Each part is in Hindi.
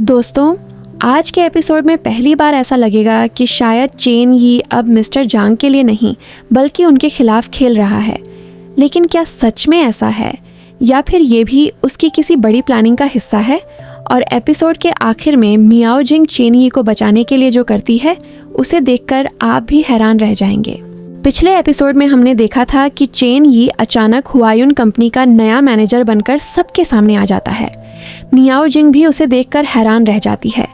दोस्तों, आज के एपिसोड में पहली बार ऐसा लगेगा कि शायद चेन यी अब मिस्टर जांग के लिए नहीं बल्कि उनके खिलाफ खेल रहा है। लेकिन क्या सच में ऐसा है या फिर ये भी उसकी किसी बड़ी प्लानिंग का हिस्सा है? और एपिसोड के आखिर में मियाओ जिंग चेन यी को बचाने के लिए जो करती है उसे देखकर आप भी हैरान रह जाएंगे। पिछले एपिसोड में हमने देखा था कि चेन यी अचानक हुआयुन कंपनी का नया मैनेजर बनकर सबके सामने आ जाता है। मियाओ जिंग भी उसे देखकर हैरान रह जाती है।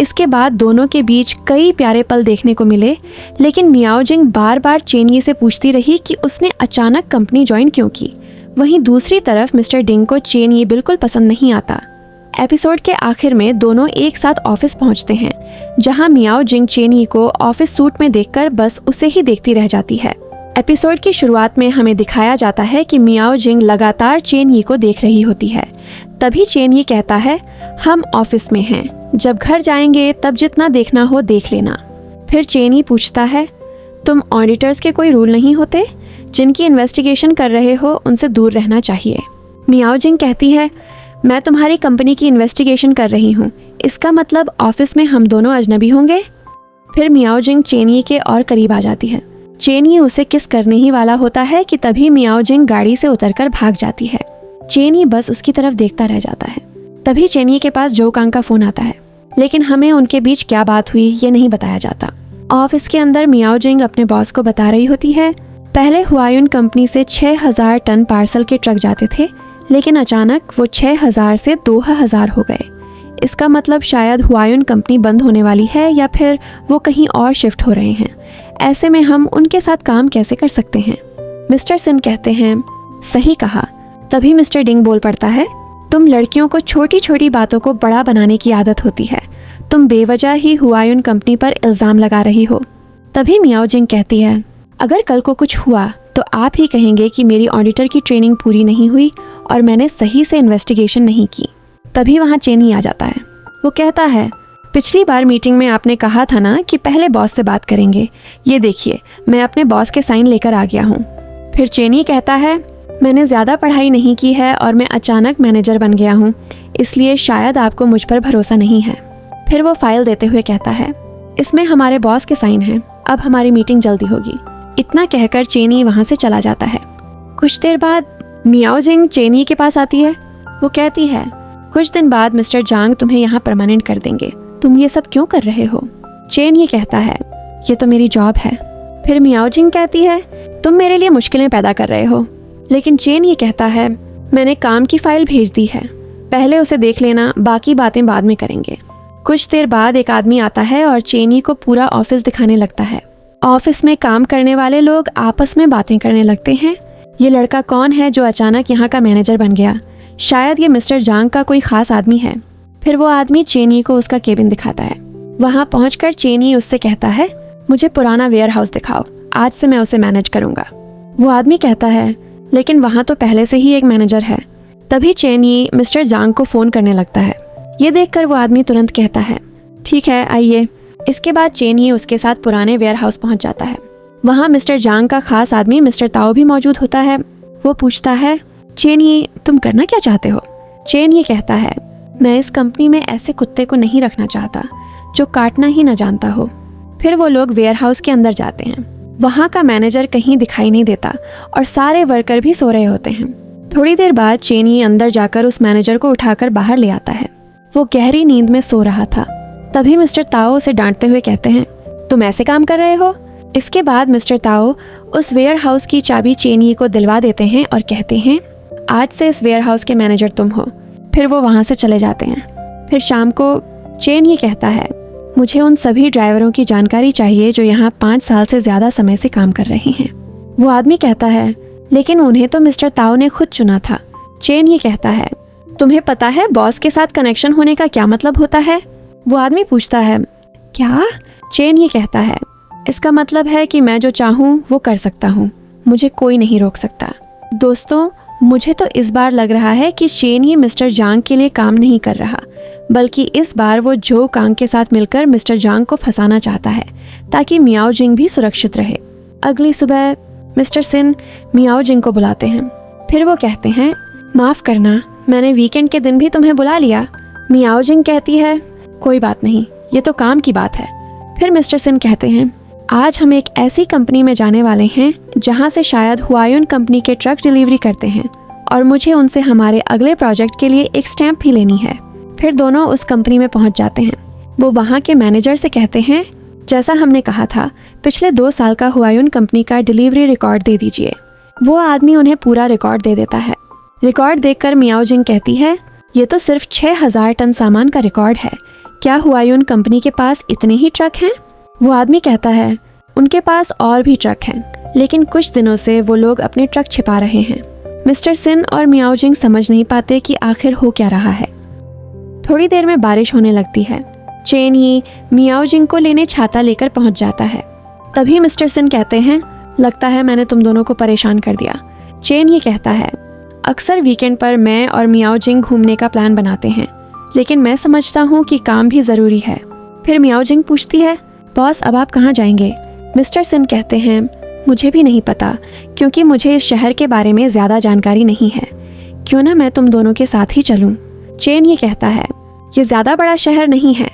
इसके बाद दोनों के बीच कई प्यारे पल देखने को मिले, लेकिन मियाओ जिंग बार बार चेन यी से पूछती रही कि उसने अचानक कंपनी ज्वाइन क्यों की। वहीं दूसरी तरफ मिस्टर डिंग को चेन यी बिल्कुल पसंद नहीं आता। एपिसोड के आखिर में दोनों एक साथ ऑफिस पहुंचते हैं, जहां मियाओ जिंग चेन यी को ऑफिस सूट में देखकर बस उसे ही देखती रह जाती है। एपिसोड की शुरुआत में हमें दिखाया जाता है कि मियाओ जिंग लगातार चेन यी को देख रही होती है। तभी चेन यी कहता है, हम ऑफिस में हैं, जब घर जाएंगे तब जितना देखना हो देख लेना। फिर चेन यी पूछता है, तुम ऑडिटर्स के कोई रूल नहीं होते? जिनकी इन्वेस्टिगेशन कर रहे हो उनसे दूर रहना चाहिए। मियाओ जिंग कहती है, मैं तुम्हारी कंपनी की इन्वेस्टिगेशन कर रही हूँ, इसका मतलब ऑफिस में हम दोनों अजनबी होंगे? फिर मियाओ जिंग चेन यी के और करीब आ जाती है। चेन यी उसे किस करने ही वाला होता है कि तभी मियाओ जिंग गाड़ी से उतरकर भाग जाती है। चेन यी बस उसकी तरफ देखता रह जाता है। तभी चेन यी के पास जो कांग का फोन आता है, लेकिन हमें उनके बीच क्या बात हुई ये नहीं बताया जाता। ऑफिस के अंदर मियाओ जिंग अपने बॉस को बता रही होती है, पहले हुआयुन कंपनी से 6000 टन पार्सल के ट्रक जाते थे, लेकिन अचानक वो 6000 से 2000 हो गए। इसका मतलब शायद हुआयुन कंपनी बंद होने वाली है या फिर वो कहीं और शिफ्ट हो रहे हैं। ऐसे में हम उनके साथ काम कैसे कर सकते हैं? मिस्टर सिन कहते हैं, सही कहा। तभी मिस्टर डिंग बोल पड़ता है, तुम लड़कियों को छोटी छोटी बातों को बड़ा बनाने की आदत होती है। तुम बेवजह ही हुआयुन कंपनी पर इल्जाम लगा रही हो। तभी मियाओ जिंग कहती है, अगर कल को कुछ हुआ तो आप ही कहेंगे कि मेरी ऑडिटर की ट्रेनिंग पूरी नहीं हुई और मैंने सही से इन्वेस्टिगेशन नहीं की। तभी वहाँ चेन यी आ जाता है। वो कहता है, पिछली बार मीटिंग में आपने कहा था ना कि पहले बॉस से बात करेंगे। ये देखिए, मैं अपने बॉस के साइन लेकर आ गया हूँ। फिर चेन यी कहता है, मैंने ज़्यादा पढ़ाई नहीं की है और मैं अचानक मैनेजर बन गया हूँ, इसलिए शायद आपको मुझ पर भरोसा नहीं है। फिर वो फाइल देते हुए कहता है, इसमें हमारे बॉस के साइन हैं, अब हमारी मीटिंग जल्दी होगी। इतना कहकर चेन यी वहाँ से चला जाता है। कुछ देर बाद मियाओ जिंग चेन यी के पास आती है। वो कहती है, कुछ दिन बाद मिस्टर जांग तुम्हें यहाँ परमानेंट कर देंगे, तुम ये सब क्यों कर रहे हो? चेन यी कहता है, ये तो मेरी जॉब है। फिर मियाओ जिंग कहती है, तुम मेरे लिए मुश्किलें पैदा कर रहे हो। लेकिन चेन यी कहता है, मैंने काम की फाइल भेज दी है, पहले उसे देख लेना, बाकी बातें बाद में करेंगे। कुछ देर बाद एक आदमी आता है और चेन यी को पूरा ऑफिस दिखाने लगता है। ऑफिस में काम करने वाले लोग आपस में बातें करने लगते हैं। ये लड़का कौन है जो अचानक यहाँ का मैनेजर बन गया? शायद ये मिस्टर जांग का कोई खास आदमी है। फिर वो आदमी चेन यी को उसका केबिन दिखाता है। वहाँ पहुंचकर चेन यी उससे कहता है, मुझे पुराना वेयर हाउस दिखाओ, आज से मैं उसे मैनेज करूंगा। वो आदमी कहता है, लेकिन वहाँ तो पहले से ही एक मैनेजर है। तभी चेन यी मिस्टर जांग को फोन करने लगता है। ये देखकर वो आदमी तुरंत कहता है, ठीक है आइए। इसके बाद चेन यी उसके साथ पुराने वेयर हाउस पहुंच जाता है। वहाँ मिस्टर जांग का खास आदमी मिस्टर ताओ भी मौजूद होता है। वो पूछता है, चेन यी तुम करना क्या चाहते हो? चेन यी कहता है, मैं इस कंपनी में ऐसे कुत्ते को नहीं रखना चाहता जो काटना ही न जानता हो। फिर वो लोग वेयर हाउस के अंदर जाते हैं। वहाँ का मैनेजर कहीं दिखाई नहीं देता और सारे वर्कर भी सो रहे होते हैं। थोड़ी देर बाद चेन यी अंदर जाकर उस मैनेजर को उठाकर बाहर ले आता है। वो गहरी नींद में सो रहा था। तभी मिस्टर ताओ उसे डांटते हुए कहते हैं, तुम ऐसे काम कर रहे हो? इसके बाद मिस्टर ताओ उस वेयर हाउस की चाबी चेन यी को दिलवा देते हैं और कहते हैं, आज से इस वेयर हाउस के मैनेजर तुम हो। फिर वो वहाँ से चले जाते हैं। फिर शाम को चेन यी कहता है, मुझे उन सभी ड्राइवरों की जानकारी चाहिए जो यहाँ 5 साल से ज़्यादा समय से काम कर रहे हैं। वो आदमी कहता है, लेकिन उन्हें तो मिस्टर ताओ ने खुद चुना था। चेन यी कहता है, तुम्हें पता है बॉस के साथ कनेक्शन होने का क्या मतलब होता है? वो आदमी पूछता है, क्या? चेन यी कहता है, इसका मतलब है कि मैं जो चाहूँ वो कर सकता हूँ, मुझे कोई नहीं रोक सकता। दोस्तों, मुझे तो इस बार लग रहा है कि चेन यी मिस्टर जांग के लिए काम नहीं कर रहा, बल्कि इस बार वो जो कांग के साथ मिलकर मिस्टर जांग को फंसाना चाहता है ताकि मियाओ जिंग भी सुरक्षित रहे। अगली सुबह मिस्टर सिन मियाओ जिंग को बुलाते हैं। फिर वो कहते हैं, माफ़ करना, मैंने वीकेंड के दिन भी तुम्हें बुला लिया। मियाओ जिंग कहती है, कोई बात नहीं, ये तो काम की बात है। फिर मिस्टर सिन कहते हैं, आज हम एक ऐसी कंपनी में जाने वाले हैं जहाँ से शायद हुआयुन कंपनी के ट्रक डिलीवरी करते हैं और मुझे उनसे हमारे अगले प्रोजेक्ट के लिए एक स्टैंप भी लेनी है। फिर दोनों उस कंपनी में पहुँच जाते हैं। वो वहाँ के मैनेजर से कहते हैं, जैसा हमने कहा था, पिछले 2 साल का हुआयुन कंपनी का डिलीवरी रिकॉर्ड दे दीजिए। वो आदमी उन्हें पूरा रिकॉर्ड दे देता है। रिकॉर्ड देखकर मियाओ जिंग कहती है, ये तो सिर्फ 6000 टन सामान का रिकॉर्ड है। क्या हुआयुन कंपनी के पास इतने ही ट्रक हैं? वो आदमी कहता है, उनके पास और भी ट्रक हैं, लेकिन कुछ दिनों से वो लोग अपने ट्रक छिपा रहे हैं। मिस्टर सिन और मियाओ जिंग समझ नहीं पाते कि आखिर हो क्या रहा है। थोड़ी देर में बारिश होने लगती है। चेन यी मियाओ जिंग को लेने छाता लेकर पहुंच जाता है। तभी मिस्टर सिन कहते हैं, लगता है मैंने तुम दोनों को परेशान कर दिया। चेन ये कहता है, अक्सर वीकेंड पर मैं और मियाओ जिंग घूमने का प्लान बनाते हैं, लेकिन मैं समझता हूँ कि काम भी ज़रूरी है। फिर मियाओ जिंग पूछती है, बॉस अब आप कहाँ जाएंगे? मिस्टर सिन कहते हैं, मुझे भी नहीं पता, क्योंकि मुझे इस शहर के बारे में ज़्यादा जानकारी नहीं है। क्यों ना मैं तुम दोनों के साथ ही चलूँ? चेन ये कहता है, ये ज़्यादा बड़ा शहर नहीं है,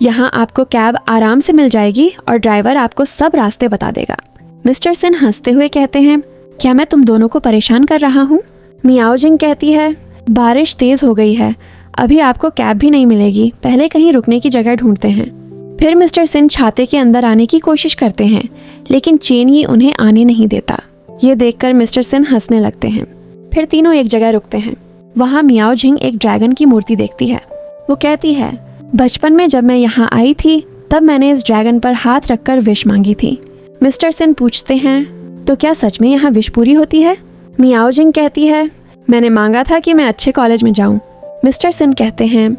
यहाँ आपको कैब आराम से मिल जाएगी और ड्राइवर आपको सब रास्ते बता देगा। मिस्टर सिन हंसते हुए कहते हैं, क्या मैं तुम दोनों को परेशान कर रहा हूँ? मियाओ जिंग कहती है, बारिश तेज हो गई है, अभी आपको कैब भी नहीं मिलेगी, पहले कहीं रुकने की जगह ढूंढते हैं। फिर मिस्टर सिन छाते के अंदर आने की कोशिश करते हैं, लेकिन चेन यी उन्हें आने नहीं देता। ये देखकर मिस्टर सिन हंसने लगते हैं। फिर तीनों एक जगह रुकते हैं। वहाँ मियाओ जिंग एक ड्रैगन की मूर्ति देखती है। वो कहती है, बचपन में जब मैं यहाँ आई थी तब मैंने इस ड्रैगन पर हाथ रखकर विश मांगी थी। मिस्टर सिन पूछते हैं, तो क्या सच में यहाँ विश पूरी होती है? मियाओ जिंग कहती है, मैंने मांगा था कि मैं अच्छे कॉलेज में जाऊँ। मिस्टर सिन कहते हैं,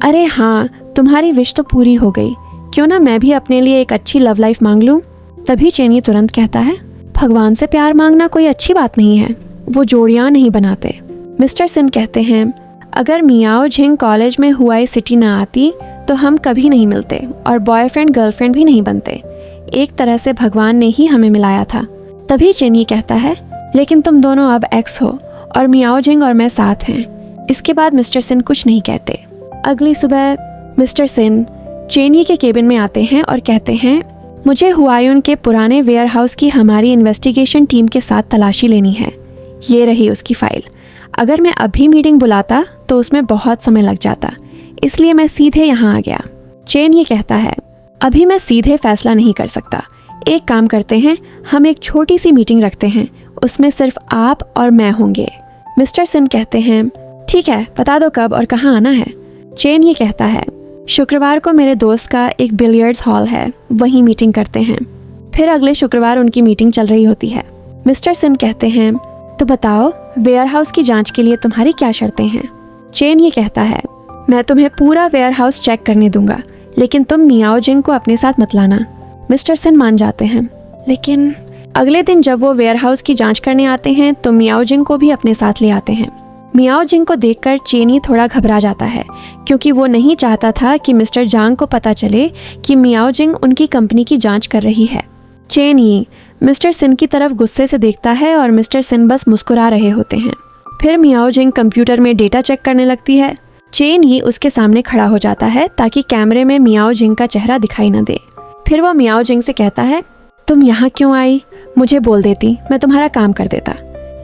अरे हाँ, तुम्हारी विश तो पूरी हो गई, क्यों ना मैं भी अपने लिए एक अच्छी लव लाइफ मांग लूँ? तभी चेनी तुरंत कहता है, भगवान से प्यार मांगना कोई अच्छी बात नहीं है, वो जोड़ियाँ नहीं बनाते। मिस्टर सिन कहते हैं, अगर मियाओ जिंग कॉलेज में हुआई सिटी ना आती तो हम कभी नहीं मिलते और बॉयफ्रेंड गर्लफ्रेंड भी नहीं बनते। एक तरह से भगवान ने ही हमें मिलाया था। तभी चेनी कहता है, लेकिन तुम दोनों अब एक्स हो और मियाओ जिंग और मैं साथ हैं। इसके बाद मिस्टर सिन कुछ नहीं कहते। अगली सुबह मिस्टर सिन चेनी के केबिन में आते हैं और कहते हैं, मुझे हुआयुन के पुराने वेयर हाउस की हमारी इन्वेस्टिगेशन टीम के साथ तलाशी लेनी है। ये रही उसकी फाइल। अगर मैं अभी मीटिंग बुलाता तो उसमें बहुत समय लग जाता, इसलिए मैं सीधे यहाँ आ गया। चेन ये कहता है, अभी मैं सीधे फैसला नहीं कर सकता। एक काम करते हैं, हम एक छोटी सी मीटिंग रखते हैं, उसमें सिर्फ आप और मैं होंगे। मिस्टर सिन कहते हैं, ठीक है, बता दो कब और कहाँ आना है। चेन ये कहता है, शुक्रवार को मेरे दोस्त का एक बिलियर्ड्स हॉल है, वहीं मीटिंग करते हैं। फिर अगले शुक्रवार उनकी मीटिंग चल रही होती है। मिस्टर सिन कहते हैं, तो बताओ वेयर हाउस की जांच के लिए तुम्हारी क्या शर्तें हैं? चेन ये कहता है, मैं तुम्हें पूरा वेयर हाउस चेक करने दूंगा, लेकिन तुम मियाओ जिंग को अपने साथ मत लाना। मिस्टर सिन मान जाते हैं, लेकिन अगले दिन जब वो वेयर हाउस की जांच करने आते हैं तो मियाओ जिंग को भी अपने साथ ले आते हैं। मियाओ जिंग को देखकर चेनी थोड़ा घबरा जाता है, क्योंकि वो नहीं चाहता था कि मिस्टर जांग को पता चले कि मियाओ जिंग उनकी कंपनी की जांच कर रही है। चेनी मिस्टर सिन की तरफ गुस्से से देखता है और मिस्टर सिन बस मुस्कुरा रहे होते हैं। फिर मियाओ जिंग कंप्यूटर में डेटा चेक करने लगती है। चेन यी उसके सामने खड़ा हो जाता है ताकि कैमरे में मियाओ जिंग का चेहरा दिखाई न दे। फिर वो मियाओ जिंग से कहता है, तुम यहाँ क्यों आई? मुझे बोल देती, मैं तुम्हारा काम कर देता।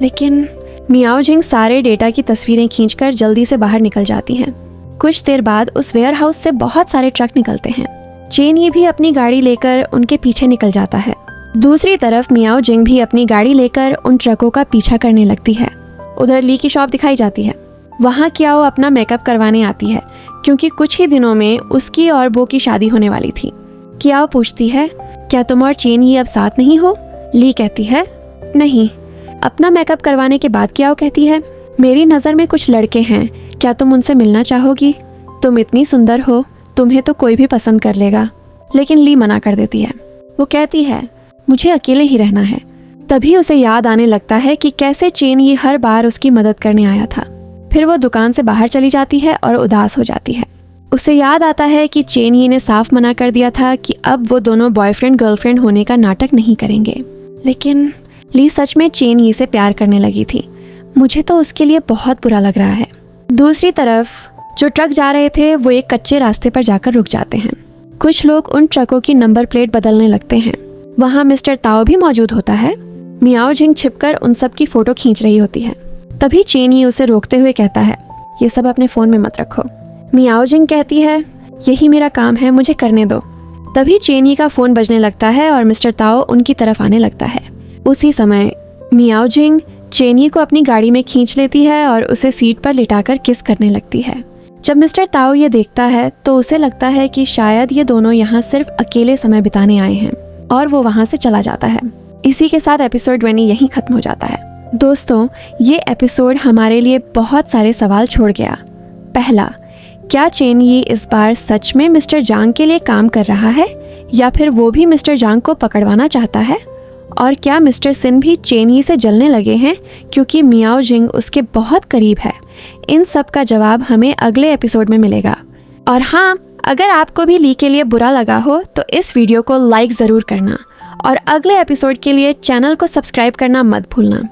लेकिन मियाओ जिंग सारे डेटा की तस्वीरें खींचकर जल्दी से बाहर निकल जाती हैं। कुछ देर बाद उस वेयर हाउस से बहुत सारे ट्रक निकलते हैं। चेन ये भी अपनी गाड़ी लेकर उनके पीछे निकल जाता है। दूसरी तरफ मियाओ जिंग भी अपनी गाड़ी लेकर उन ट्रकों का पीछा करने लगती है। उधर ली की शॉप दिखाई जाती है। वहाँ कियाओ अपना मेकअप करवाने आती है, क्योंकि कुछ ही दिनों में उसकी और बो की शादी होने वाली थी। कियाओ पूछती है, क्या तुम और चेन ही अब साथ नहीं हो? ली कहती है, नहीं। अपना मेकअप करवाने के बाद कियाओ कहती है, मेरी नज़र में कुछ लड़के हैं, क्या तुम उनसे मिलना चाहोगी? तुम इतनी सुंदर हो, तुम्हें तो कोई भी पसंद कर लेगा। लेकिन ली मना कर देती है। वो कहती है, मुझे अकेले ही रहना है। तभी उसे याद आने लगता है कि कैसे चेन ये हर बार उसकी मदद करने आया था। फिर वो दुकान से बाहर चली जाती है और उदास हो जाती है। उसे याद आता है कि चेन यी ने साफ मना कर दिया था कि अब वो दोनों बॉयफ्रेंड गर्लफ्रेंड होने का नाटक नहीं करेंगे। लेकिन ली सच में चेन यी से प्यार करने लगी थी। मुझे तो उसके लिए बहुत बुरा लग रहा है। दूसरी तरफ जो ट्रक जा रहे थे वो एक कच्चे रास्ते पर जाकर रुक जाते हैं। कुछ लोग उन ट्रकों की नंबर प्लेट बदलने लगते हैं। वहाँ मिस्टर ताओ भी मौजूद होता है। मियाओ जिंग छिपकर उन सब की फोटो खींच रही होती है। तभी चेन यी उसे रोकते हुए कहता है, ये सब अपने फोन में मत रखो। मियाओ जिंग कहती है, यही मेरा काम है, मुझे करने दो। तभी चेन यी का फोन बजने लगता है और मिस्टर ताओ उनकी तरफ आने लगता है। उसी समय मियाओ जिंग चेन यी को अपनी गाड़ी में खींच लेती है और उसे सीट पर लिटाकर किस करने लगती है। जब मिस्टर ताओ ये देखता है तो उसे लगता है कि शायद ये दोनों यहाँ सिर्फ अकेले समय बिताने आए हैं और वो वहाँ से चला जाता है। इसी के साथ एपिसोड 20 यहीं खत्म हो जाता है। दोस्तों, ये एपिसोड हमारे लिए बहुत सारे सवाल छोड़ गया। पहला, क्या चेन यी इस बार सच में मिस्टर जांग के लिए काम कर रहा है या फिर वो भी मिस्टर जांग को पकड़वाना चाहता है? और क्या मिस्टर सिन भी चेन यी से जलने लगे हैं क्योंकि मियाओ जिंग उसके बहुत करीब है? इन सब का जवाब हमें अगले एपिसोड में मिलेगा। और हाँ, अगर आपको भी ली के लिए बुरा लगा हो तो इस वीडियो को लाइक ज़रूर करना और अगले एपिसोड के लिए चैनल को सब्सक्राइब करना मत भूलना।